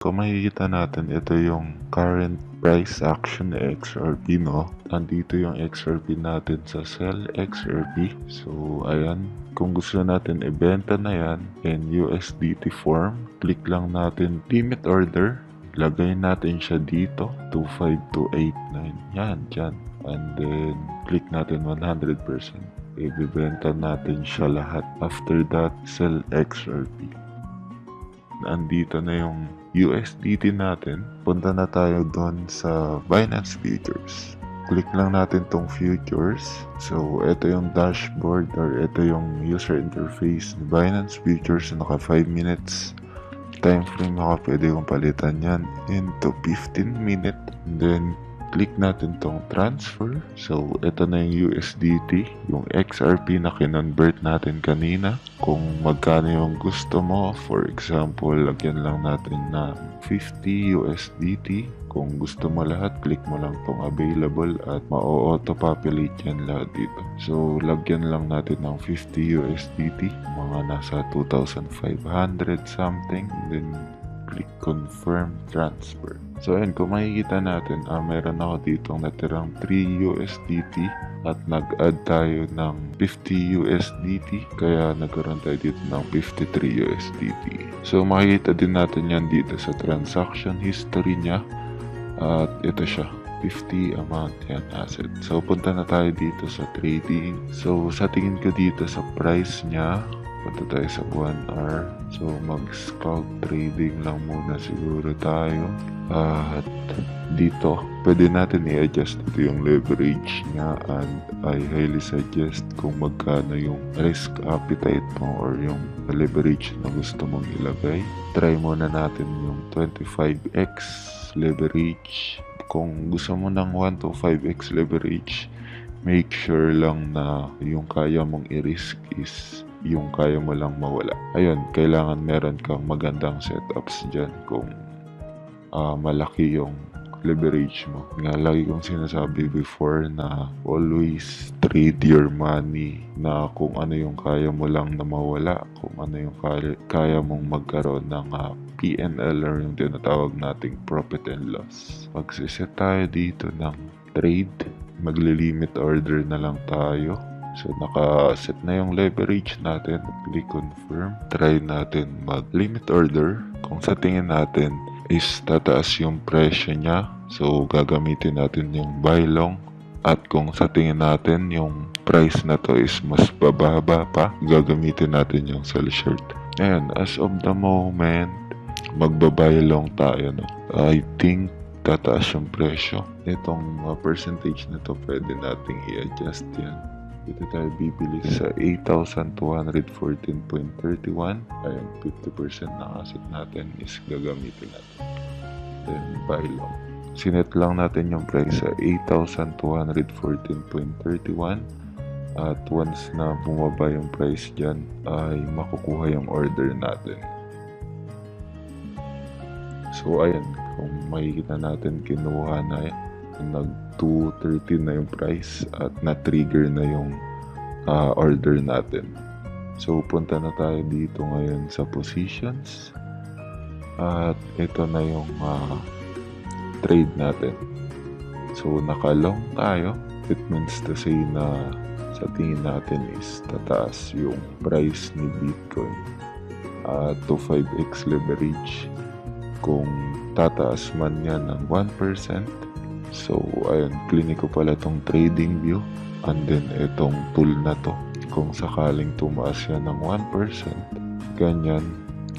Kung makikita natin, ito yung current price action ni XRP, no? Nandito yung XRP natin sa sell XRP. So, ayan. Kung gusto natin ibenta na yan in USDT form, click lang natin limit order. Lagay natin siya dito, 25289. Yan, dyan. And then, click natin 100%. Ibibenta natin siya lahat. After that, sell XRP. Andito na yung USDT natin. Punta na tayo doon sa Binance Futures. Click lang natin tong futures. So, ito yung dashboard or ito yung user interface ni Binance Futures. Naka 5 minutes time frame ako. Pwede kong palitan yan into 15 minute. And then, click natin tong transfer. So, ito na yung USDT, yung XRP na kinonvert natin kanina. Kung magkano yung gusto mo, for example, lagyan lang natin na 50 USDT. Kung gusto mo lahat, click mo lang tong available at ma-auto-populate yan lahat dito. So, lagyan lang natin ng 50 USDT, mga nasa 2,500 something. Then, click confirm transfer. So ayun, kung makikita natin, meron ako ditong natirang 3 USDT at nag-add tayo ng 50 USDT, kaya nagkaroon tayo dito ng 53 USDT. So makikita din natin yan dito sa transaction history niya at ito siya, 50 amount yan asset. So punta na tayo dito sa trading. So sa tingin ko dito sa price niya, punta tayo sa 1 hour. So, mag-scalp trading lang muna siguro tayo. At dito, pwede natin i-adjust ito yung leverage niya and I highly suggest kung magkano yung risk appetite mo or yung leverage na gusto mong ilagay. Try muna natin yung 25x leverage. Kung gusto mo ng 1 to 5x leverage, make sure lang na yung kaya mong i-risk is yung kaya mo lang mawala. Ayun, kailangan meron kang magandang setups dyan kung malaki yung leverage mo. Nga, lagi kong sinasabi before na always trade your money na kung ano yung kaya mo lang na mawala, kung ano yung kaya mong magkaroon ng PNL or yung tinatawag nating profit and loss. Pagsiset tayo dito ng trade, magli-limit order na lang tayo. So, naka-set na yung leverage natin. Click confirm. Try natin mag-limit order. Kung sa tingin natin is tataas yung presyo niya, so gagamitin natin yung buy long. At kung sa tingin natin yung price na to is mas bababa pa, gagamitin natin yung sell short. Ayan, as of the moment, magbabuy long tayo. No? I think tataas yung presyo. Itong percentage na to, pwede nating i-adjust yan. Dito tayo bibili sa 8,214.31. Ayun, 50% ng asset natin is gagamitin natin. Then, buy long. Sinet lang natin yung price sa 8,214.31. At once na bumaba yung price dyan, ay makukuha yung order natin. So, ayan. Kung makikita natin, kinuha na yan. Nag-230 na yung price at na-trigger na yung order natin. So, punta na tayo dito ngayon sa positions. At ito na yung trade natin. So, naka-long tayo. It means to say na sa tingin natin is tataas yung price ni Bitcoin. To 5x leverage. Kung tataas man yan ng 1%, so, ayun, clinic ko pala tong trading view and then itong tool na to. Kung sakaling tumaas yan ng 1%, ganyan,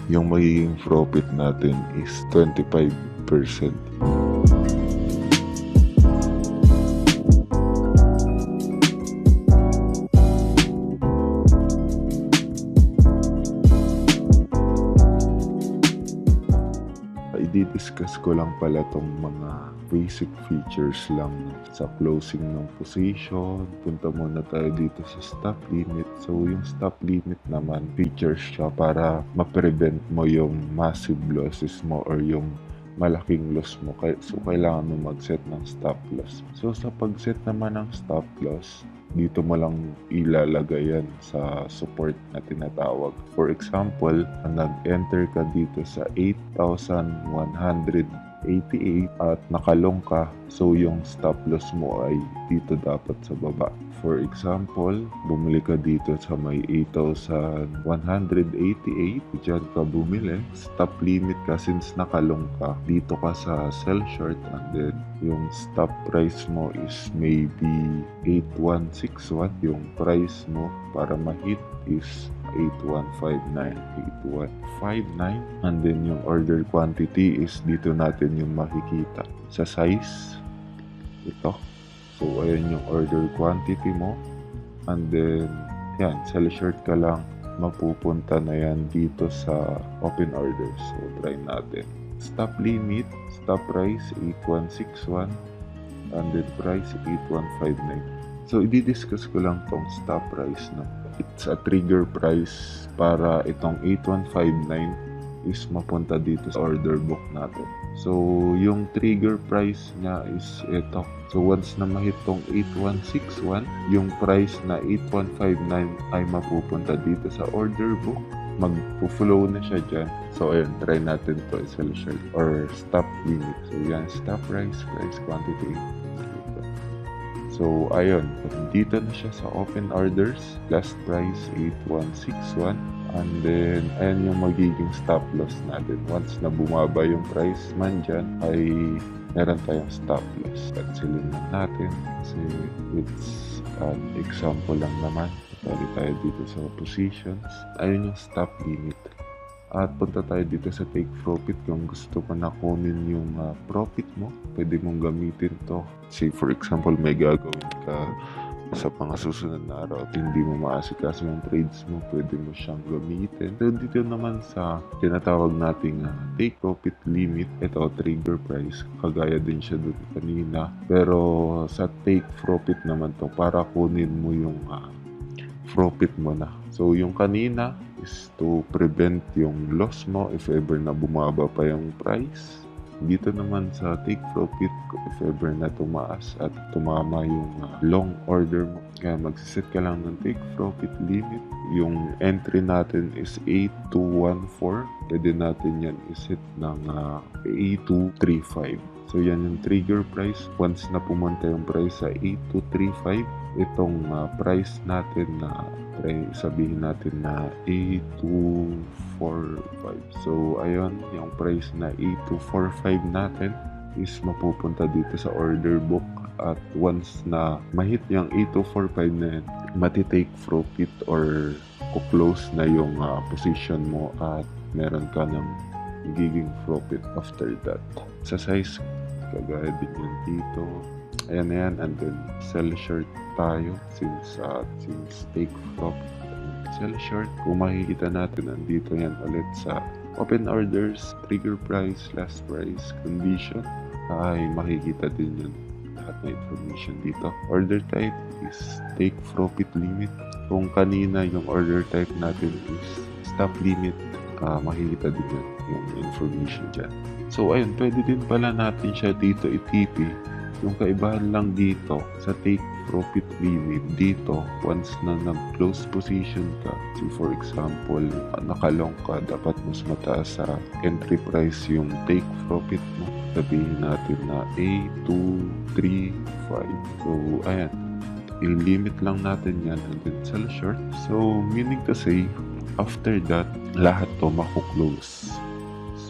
yung magiging profit natin is 25%. I-discuss ko lang pala tong mga basic features lang sa closing ng position. Punta muna tayo dito sa stop limit. So, yung stop limit naman, features siya para ma-prevent mo yung massive losses mo or yung malaking loss mo. So, kailangan mo mag-set ng stop loss. So, sa pag-set naman ng stop loss, dito mo lang ilalagay yan sa support na tinatawag. For example, nag-enter ka dito sa 8,188 at nakalong ka, so yung stop loss mo ay dito dapat sa baba. For example, bumili ka dito sa may 8,188, dyan ka bumili, stop limit ka since nakalong ka, dito ka sa sell short, and then yung stop price mo is maybe 8161, yung price mo para ma-hit is 8159, and then yung order quantity is dito natin yung makikita sa size, ito. So ayan yung order quantity mo, and then yan, sell short ka lang, mapupunta na yan dito sa open orders. So try natin. Stop limit, stop price 8161, and then price 8159. So i-discuss ko lang tong stop price na it's a trigger price para itong 8159 is mapunta dito sa order book natin. So yung trigger price niya is ito. So once na ma-hit tong 8161, yung price na 8159 ay mapupunta dito sa order book. Mag-flow na siya dyan. So ayun, try natin to sell short or stop limit. So yan, stop price, price quantity. So ayun, dito na siya sa open orders. Last price 8161, and then ayan yung magiging stop loss natin. Once na bumaba yung price man dyan, ay meron tayong stop loss. Cancelin lang natin kasi it's an example lang naman. Pali tayo dito sa positions. Ayun yung stop limit. At punta tayo dito sa take profit. Kung gusto mo na kunin yung profit mo, pwede mong gamitin to. Say for example, may gagawin ka sa mga susunod na araw at hindi mo maasikaso yung trades mo, pwede mo siyang gamitin. So dito naman sa tinatawag nating take profit limit, ito trigger price, kagaya din siya doon kanina. Pero sa take profit naman to, para kunin mo yung profit mo na. So yung kanina is to prevent yung loss mo if ever na bumaba pa yung price. Dito naman sa take profit, if ever na tumaas at tumama yung long order mo, kaya magsiset ka lang ng take profit limit. Yung entry natin is 8214, pwede natin yan iset ng 8235. So yan yung trigger price. Once na pumunta yung price sa 8235, itong price natin na sabihin natin na 8245. So ayun, yung price na 8245 natin is mapupunta dito sa order book. At once na mahit yung 8245 na yan, matitake profit or kuklose na yung position mo at meron ka ng giging profit after that. Sa size, kagaya din yan dito. Ayan na yan, and then sell short tayo since take profit. Sell short, kung makikita natin, nandito yan ulit sa open orders, trigger price, last price, condition, ay makikita din yan lahat na information dito. Order type is take profit limit. Kung kanina yung order type natin is stop limit, makikita din yan yung information dyan. So ayun, pwede din pala natin siya dito i-TP. Yung kaibahan lang dito sa take profit limit, dito once na nag-close position ka, so for example nakalong ka, dapat mas mataas sa entry price yung take profit mo. Sabihin natin na 8235. So ayan, i-limit lang natin yan and then sell short. So meaning to say, after that, lahat to mako-close.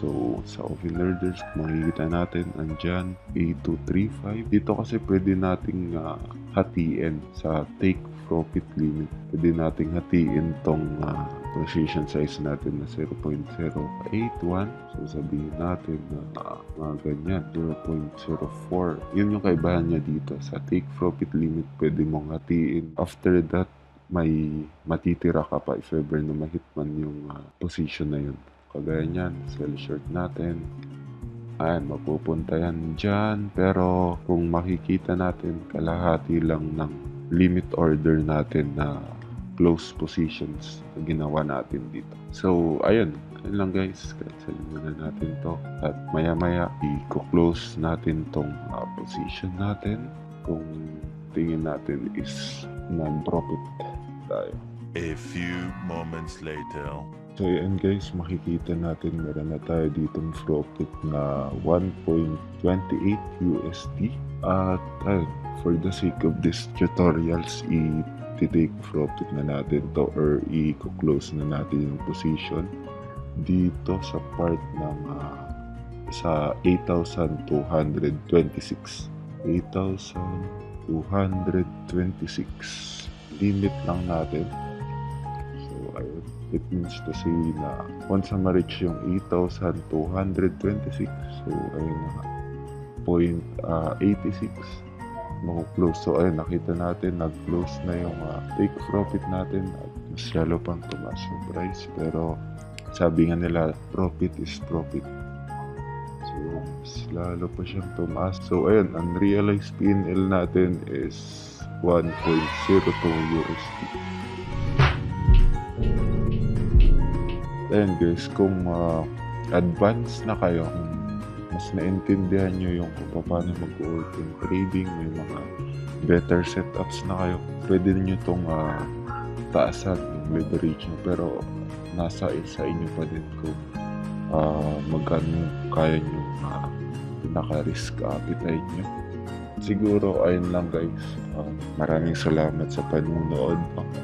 So, sa open orders, makikita natin, andyan, 8235. Dito kasi pwede nating hatiin sa take profit limit. Pwede nating hatiin tong position size natin na 0.081. So, sabihin natin na mga ganyan, 0.04. Yun yung kaibahan niya dito. Sa take profit limit, pwede mong hatiin. After that, may matitira ka pa if ever na mahit man yung position na yun. Kagaya niyan, sell short natin. Ayan, mapupunta yan dyan. Pero kung makikita natin, kalahati lang ng limit order natin na close positions na ginawa natin dito. So, ayun. Ayun lang guys. Cancelin muna natin to. At maya-maya, i-close natin tong position natin. Kung tingin natin is non-profit tayo. A few moments later. So yan guys, makikita natin meron na tayo ditong profit na 1.28 USD. At ayun, for the sake of this tutorials, i-take profit na natin to or i-close na natin yung position dito sa part ng sa 8,226. 8,226 limit lang natin. So ayun, it means to say na once na ma-reach yung 8,226, so ayun na nga, 0.86 maku-close. So ayun, nakita natin nag-close na yung take profit natin at mas lalo pang tumaas yung price, pero sabi nga nila profit is profit, so mas lalo pa siyang tumaas. So ayun, unrealized PNL natin is 1.02 USD. Ayun guys, kung advance na kayo, mas naintindihan nyo yung kung paano mag-work yung trading, may mga better setups na kayo, pwede nyo itong taasan yung leverage nyo, pero nasa sa inyo pa din kung magkano kaya nyo pinaka-risk appetite nyo. Siguro ayun lang guys, maraming salamat sa panonood.